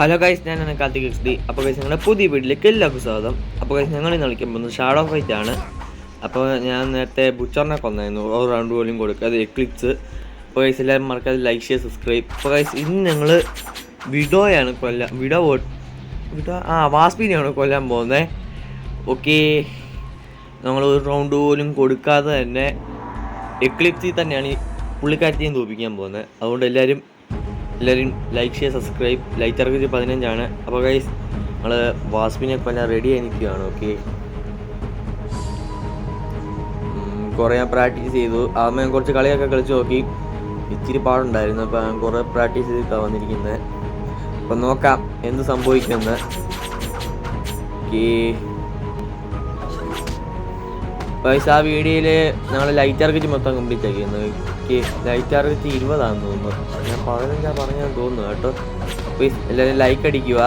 Hello guys, ഞാനാണ് Karthik XD. അപ്പോൾ guys ഞങ്ങളുടെ പുതിയ വീട്ടിലേക്ക് എല്ലാവർക്കും സ്വാഗതം. അപ്പോൾ ഗൈസ് ഞങ്ങൾ ഇന്ന് കളിക്കാൻ പോകുന്നത് ഷാഡോ ഫൈറ്റ് ആണ്. അപ്പോൾ ഞാൻ നേരത്തെ ബുച്ചറിനെ കൊന്നായിരുന്നു, ഒരു റൗണ്ട് പോലും കൊടുക്കുക, അത് എക്ലിപ്സ്. അപ്പോൾ ഗൈസ് എല്ലാവരും മറക്കാതെ ലൈക്ക് ചെയ്യുക, സബ്സ്ക്രൈബ്. അപ്പോൾ ഗൈസ് ഇന്ന് ഞങ്ങൾ വിഡോയാണ് വാസ്പിനെയാണ് കൊല്ലാൻ പോകുന്നത്. ഓക്കെ, നമ്മൾ ഒരു റൗണ്ട് പോലും കൊടുക്കാതെ തന്നെ എക്ലിപ്സിൽ തന്നെയാണ് ഈ പുള്ളിക്കാരത്തെയും തോൽപ്പിക്കാൻ പോകുന്നത്. അതുകൊണ്ട് എല്ലാവരും ലൈക്ക് ചെയ്യുക, സബ്സ്ക്രൈബ്. ലൈക്ക് ടാർഗറ്റ് 15 അപ്പോൾ ഗൈസ് നമ്മൾ വാസ്പിനെ കൊല്ലാൻ റെഡി ആയി നിൽക്കുകയാണ്. ഓക്കെ, കുറേ ഞാൻ പ്രാക്ടീസ് ചെയ്തു. ആദ്യം ഞാൻ കുറച്ച് കളിയൊക്കെ കളിച്ച് നോക്കി, ഇച്ചിരി പാടുണ്ടായിരുന്നു. അപ്പോൾ ഞാൻ കുറേ പ്രാക്ടീസ് ചെയ്തിട്ടാണ് വന്നിരിക്കുന്നത്. അപ്പം നോക്കാം എന്ത് സംഭവിക്കുമെന്ന്. ഓക്കെ ഗൈസ്, ആ വീഡിയോയിൽ ഞങ്ങൾ ലൈറ്റ് ടാർഗറ്റ് മൊത്തം കംപ്ലീറ്റ് ആക്കിയിരുന്നു. ലൈറ്റ് ടാർഗറ്റ് 20 തോന്നുന്നു. ഞാൻ 15 പറഞ്ഞാൽ തോന്നുന്നു കേട്ടോ. അപ്പോൾ എല്ലാവരും ലൈക്ക് അടിക്കുക.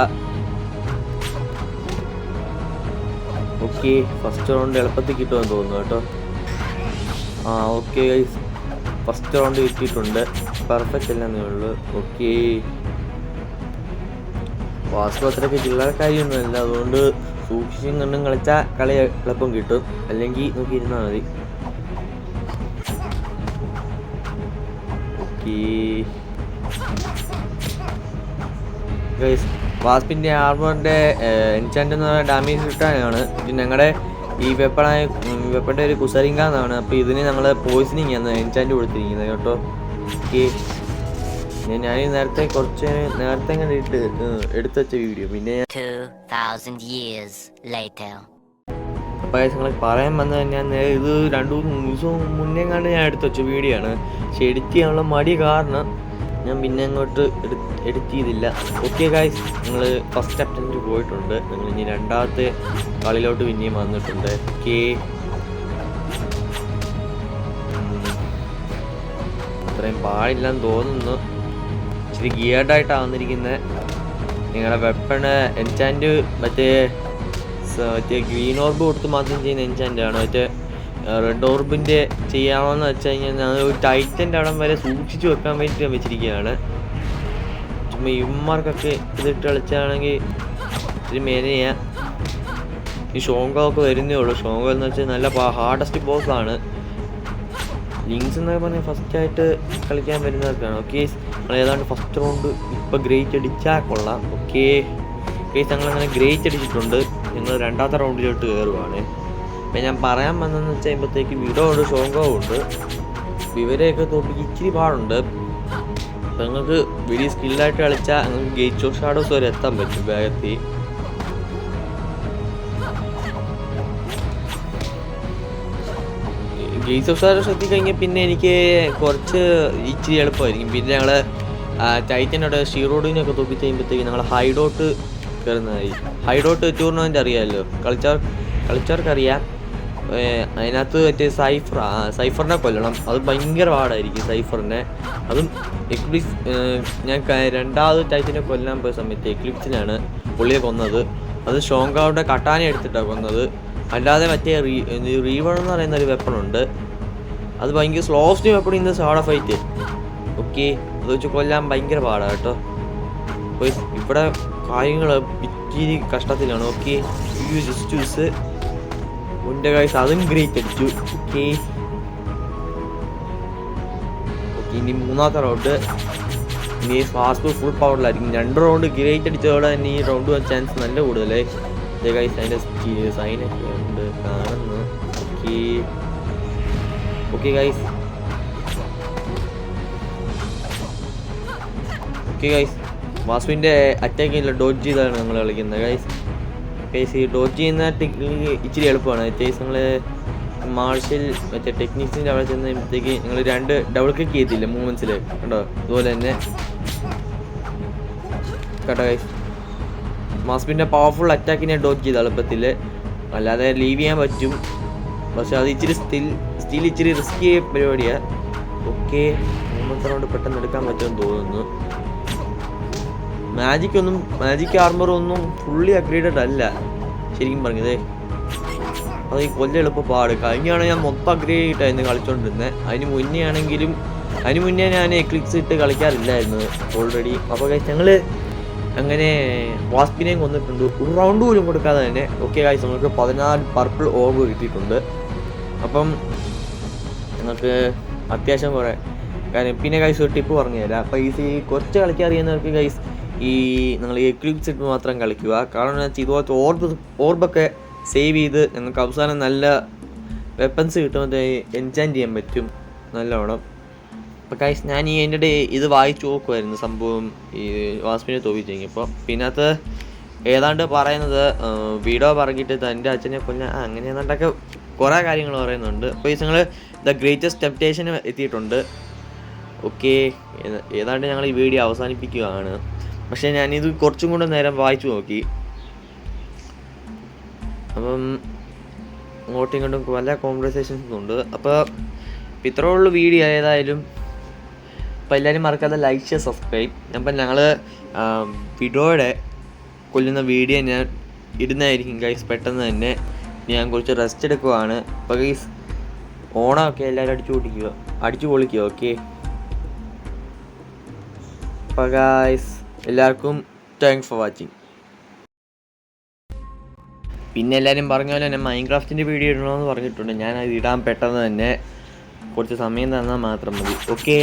ഓക്കെ, ഫസ്റ്റ് റൗണ്ട് എളുപ്പത്തിൽ കിട്ടുമെന്ന് തോന്നുന്നു കേട്ടോ. ഓക്കെ ഗൈസ്, ഫസ്റ്റ് റൗണ്ട് കിട്ടിയിട്ടുണ്ട്. പെർഫെക്റ്റ് അല്ലെന്നേ ഉള്ളൂ. ഓക്കെ, വാസ്തു അത്രയ്ക്ക് ചില്ലറ കാര്യമൊന്നുമല്ല, അതുകൊണ്ട് സൂക്ഷിച്ചും കണ്ടും കളിച്ചാൽ കളി എളുപ്പം കിട്ടും, അല്ലെങ്കിൽ നോക്കി ഇരുന്നാൽ മതി. ഓക്കെ ഗൈസ്, വാസ്പിൻ്റെ ആർമറിൻ്റെ എൻചാൻറ്റ് എന്ന് പറയുന്ന ഡാമേജ് കിട്ടാനാണ്. ഇത് ഞങ്ങളുടെ ഈ വെപ്പണിൻ്റെ ഒരു കുസരിങ്ക എന്നാണ്. അപ്പോൾ ഇതിന് ഞങ്ങൾ പോയിസണിങ് ആണ് എൻചാൻറ്റ് കൊടുത്തിരിക്കുന്നത് കേട്ടോ. ഓക്കെ, ഞാൻ നേരത്തെ ഇങ്ങനെ എടുത്തു വെച്ച വീഡിയോ പിന്നെ അപ്പോൾ ഞങ്ങൾ പറയാൻ വന്നത് ഞാൻ ഇത് 2-3 ദിവസം മുന്നേ കണ്ട് ഞാൻ എടുത്തു വെച്ച വീഡിയോ ആണ്. പക്ഷെ എഡിറ്റ് ചെയ്യാനുള്ള മടി കാരണം ഞാൻ പിന്നെ അങ്ങോട്ട് എഡിറ്റ് ചെയ്തില്ല. ഓക്കെ ഗൈസ്, നിങ്ങൾ ഫസ്റ്റ് അറ്റംപ്റ്റ് പോയിട്ടുണ്ട്. നിങ്ങൾ ഇനി രണ്ടാമത്തെ കളിയിലോട്ട് പിന്നെയും വന്നിട്ടുണ്ട്. ഓക്കെ, അത്രയും പാടില്ലെന്ന് തോന്നുന്നു. ഇച്ചിരി ഗിയർഡായിട്ടാണ് വന്നിരിക്കുന്നത്. നിങ്ങളുടെ വെപ്പണ് എൻചാൻറ്റ് മറ്റേ ഗ്രീൻ ഓർബ് കൊടുത്ത് മാത്രം ചെയ്യുന്ന എൻചാൻറ്റാണ്. മറ്റേ റെഡ് ഓർബിൻ്റെ ചെയ്യാമെന്ന് വെച്ച് കഴിഞ്ഞാൽ ഞാൻ ഒരു ടൈറ്റൻ്റെ അവിടം വരെ സൂക്ഷിച്ച് വെക്കാൻ വേണ്ടി വെച്ചിരിക്കുകയാണ്. ചുമ്മാ ഇവന്മാർക്കൊക്കെ ഇതിട്ട് കളിച്ചാണെങ്കിൽ ഇച്ചിരി മേനെ ചെയ്യാം. ഈ ഷോങ്കൊക്കെ വരുന്നേ ഉള്ളൂ. ഷോങ്ക എന്ന് വെച്ചാൽ നല്ല ഹാർഡസ്റ്റ് ബോസാണ്. ലിങ്ക്സ് എന്നൊക്കെ പറഞ്ഞാൽ ഫസ്റ്റായിട്ട് കളിക്കാൻ വരുന്നവർക്കാണ്. ഓക്കെ, നമ്മൾ ഏതാണ്ട് ഫസ്റ്റ് റൗണ്ട് ഇപ്പോൾ ഗ്രേറ്റ് അടിച്ചാൽ കൊള്ളാം. ഓക്കെ കേസ്, ഞങ്ങളങ്ങനെ ഗ്രേറ്റ് അടിച്ചിട്ടുണ്ട്. ഞങ്ങൾ രണ്ടാമത്തെ റൗണ്ടിലോട്ട് കയറുവാണ്. അപ്പം ഞാൻ പറയാൻ വന്നതെന്ന് വെച്ച് കഴിയുമ്പോഴത്തേക്ക് വിഡോ ഉണ്ട്, ഷോങ്കോ ഉണ്ട്. ഇവരെയൊക്കെ തോപ്പിക്ക് ഇച്ചിരി പാടുണ്ട്. അപ്പം നിങ്ങൾക്ക് വലിയ സ്കില്ലായിട്ട് കളിച്ചാൽ നിങ്ങൾക്ക് ഗേറ്റ് ഓഫ് ഷാഡോസ് വരെ എത്താൻ പറ്റും വേഗത്തിൽ. ഗേറ്റ്സ് ഓഫ് ഷാഡോസ് എത്തിക്കഴിഞ്ഞാൽ പിന്നെ എനിക്ക് കുറച്ച് ഇച്ചിരി എളുപ്പമായിരിക്കും. പിന്നെ ഞങ്ങൾ ടൈറ്റനോട് ഷീറോഡിനൊക്കെ തോപ്പിച്ച് കഴിയുമ്പോഴത്തേക്ക് ഞങ്ങൾ ഹൈഡോട്ട് കയറുന്നതായി. ഹൈഡോട്ട് ടൂർണമെൻറ്റ് അറിയാമല്ലോ, കളിച്ചവർക്കറിയാം. അതിനകത്ത് മറ്റേ സൈഫറിനെ കൊല്ലണം. അത് ഭയങ്കര പാടായിരിക്കും സൈഫറിനെ. അതും ഞാൻ രണ്ടാമത് ടൈറ്റിനെ കൊല്ലാൻ പോയ സമയത്ത് എക്ലിപ്സിനാണ് പുള്ളിയെ കൊന്നത്. അത് ഷോങ്കാവുടെ കട്ടാന എടുത്തിട്ടാണ് കൊന്നത്. അല്ലാതെ മറ്റേ റീവൺ എന്ന് പറയുന്ന ഒരു വെപ്പണുണ്ട്. അത് ഭയങ്കര സ്ലോസ്റ്റ് വെപ്പൺ ഇന്ന് ഷാഡോ ഫൈറ്റ്. ഓക്കെ, അത് വെച്ച് കൊല്ലാൻ ഭയങ്കര പാടാണ് കേട്ടോ. അപ്പോൾ ഇവിടെ കാര്യങ്ങൾ ഇച്ചിരി കഷ്ടത്തിലാണ്. ഓക്കെ, ജസ്റ്റ് മുൻ്റെ കാഴ്ച അതും ഗ്രേറ്റ് അടിച്ചു. ഓക്കെ, ഇനി മൂന്നാമത്തെ റൗണ്ട്. ഇനി ഫാസ്റ്റ് ഫുൾ പവറിലായിരിക്കും. 2 റൗണ്ട് ഗ്രേറ്റ് അടിച്ചതോടെ തന്നെ ഈ റൗണ്ട് വരാൻ ചാൻസ് നല്ല കൂടുതലായി. ഗൈസ്, അതിൻ്റെ സൈനൊക്കെ ഉണ്ട് കാണുന്നു. ഓക്കെ ഗൈസ്, വാസുവിൻ്റെ അറ്റാക്കില്ല ഡോഡ്ജ് ചെയ്താണ് നമ്മൾ കളിക്കുന്നത്. ഗൈസ് ഈ ഡോഡ്ജ് ചെയ്യുന്ന ടെക്നിക്ക് ഇച്ചിരി എളുപ്പമാണ്. ഗൈസ് നിങ്ങൾ മാർഷൽ മറ്റേ ടെക്നിക്സിൻ്റെ അവിടെ ചെന്നപ്പോഴത്തേക്ക് നിങ്ങൾ 2 ഡബിൾ ക്ലിക്ക് ചെയ്തില്ല മൂവ്മെൻറ്റ്സിൽ കേട്ടോ. അതുപോലെ തന്നെ കേട്ടോ ഗൈസ്, മാസ്പിൻ്റെ പവർഫുൾ അറ്റാക്കിനെ ഡോഡ്ജ് ചെയ്ത എളുപ്പത്തിൽ, അല്ലാതെ ലീവ് ചെയ്യാൻ പറ്റും. പക്ഷെ അത് ഇച്ചിരി സ്റ്റിൽ ഇച്ചിരി റിസ്കി പരിപാടിയാണ്. ഓക്കെ, മൂന്നാമത്തെ റൗണ്ട് പെട്ടെന്ന് എടുക്കാൻ പറ്റുമെന്ന് തോന്നുന്നു. മാജിക് ആർമറൊന്നും ഫുള്ളി അപ്ഗ്രേഡഡ് അല്ല ശരിക്കും പറഞ്ഞതേ. അത് ഈ കൊല്ലം എളുപ്പം പാട്. കഴിഞ്ഞാണ് ഞാൻ മൊത്തം അപ്ഗ്രേഡ് ആയിട്ടായിരുന്നു കളിച്ചോണ്ടിരുന്നത്. അതിന് മുന്നേ ഞാൻ എക്ലിപ്സ് ഇട്ട് കളിക്കാറില്ലായിരുന്നു ഓൾറെഡി. അപ്പോൾ ഞങ്ങൾ അങ്ങനെ വാസ്പിനെയും കൊന്നിട്ടുണ്ട്, ഒരു റൗണ്ട് പോലും കൊടുക്കാതെ തന്നെ. ഓക്കെ ഗൈസ്, നമുക്ക് 14 പർപ്പിൾ ഓർബ് കിട്ടിയിട്ടുണ്ട്. അപ്പം നമുക്ക് അത്യാവശ്യം കുറേ കാര്യം. പിന്നെ ഗൈസ് ഒരു ടിപ്പ് പറഞ്ഞു തരാം. അപ്പോൾ ഈ കുറച്ച് കളിക്കാൻ അറിയുന്നവർക്ക് ഗൈസ് നിങ്ങൾ എക്ലിപ്സ് ഇട്ട് മാത്രം കളിക്കുക. കാരണം എന്താ വെച്ചാൽ ഇതുപോലത്തെ ഓർബൊക്കെ സേവ് ചെയ്ത് നിങ്ങൾക്ക് അവസാനം നല്ല വെപ്പൺസ് കിട്ടുമ്പോൾ എൻചാൻറ്റ് ചെയ്യാൻ പറ്റും നല്ലോണം. അപ്പോൾ ഗൈസ് ഞാൻ എൻ്റെ ഇത് വായിച്ചു നോക്കുമായിരുന്നു സംഭവം ഈ വാസ്പിനെ തോപ്പിച്ചെങ്കിൽ. പിന്നെ അത് ഏതാണ്ട് പറയുന്നത് വീഡിയോ പറഞ്ഞിട്ട് തൻ്റെ അച്ഛനെ കൊല്ല അങ്ങനെ ഏതാണ്ടൊക്കെ കുറേ കാര്യങ്ങൾ പറയുന്നുണ്ട്. അപ്പോൾ ഈ നിങ്ങൾ ദ ഗ്രേറ്റസ്റ്റ് ടെംപ്റ്റേഷന് എത്തിയിട്ടുണ്ട്. ഓക്കെ, ഏതാണ്ട് ഞങ്ങൾ ഈ വീഡിയോ അവസാനിപ്പിക്കുകയാണ്. പക്ഷേ ഞാനിത് കുറച്ചും കൂടെ നേരം വായിച്ചു നോക്കി. അപ്പം അങ്ങോട്ടും ഇങ്ങോട്ടും പല കോൺവെർസേഷൻസും ഉണ്ട്. അപ്പോൾ ഇത്രേ ഉള്ളൂ വീഡിയോ. ഏതായാലും അപ്പോൾ എല്ലാവരും മറക്കാതെ ലൈക്ക് ഷെയർ സബ്സ്ക്രൈബ്. അപ്പം ഞങ്ങൾ വിഡോയുടെ കൊല്ലുന്ന വീഡിയോ ഞാൻ ഇടുന്നതായിരിക്കും ഗൈസ് പെട്ടെന്ന് തന്നെ. ഞാൻ കുറച്ച് റെസ്റ്റ് എടുക്കുവാണ്. അപ്പോൾ ഗൈസ് ഓണമൊക്കെ എല്ലാവരും അടിച്ചു പൊളിക്കുക. ഓക്കെ, അപ്പോൾ ഗൈസ് എല്ലാവർക്കും താങ്ക്സ് ഫോർ വാച്ചിങ്. പിന്നെ എല്ലാവരും പറഞ്ഞ പോലെ തന്നെ മൈൻക്രാഫ്റ്റിൻ്റെ വീഡിയോ ഇടണമെന്ന് പറഞ്ഞിട്ടുണ്ട്. ഞാനത് ഇടാൻ പെട്ടെന്ന് തന്നെ കുറച്ച് സമയം തന്നാൽ മാത്രം മതി. ഓക്കെ.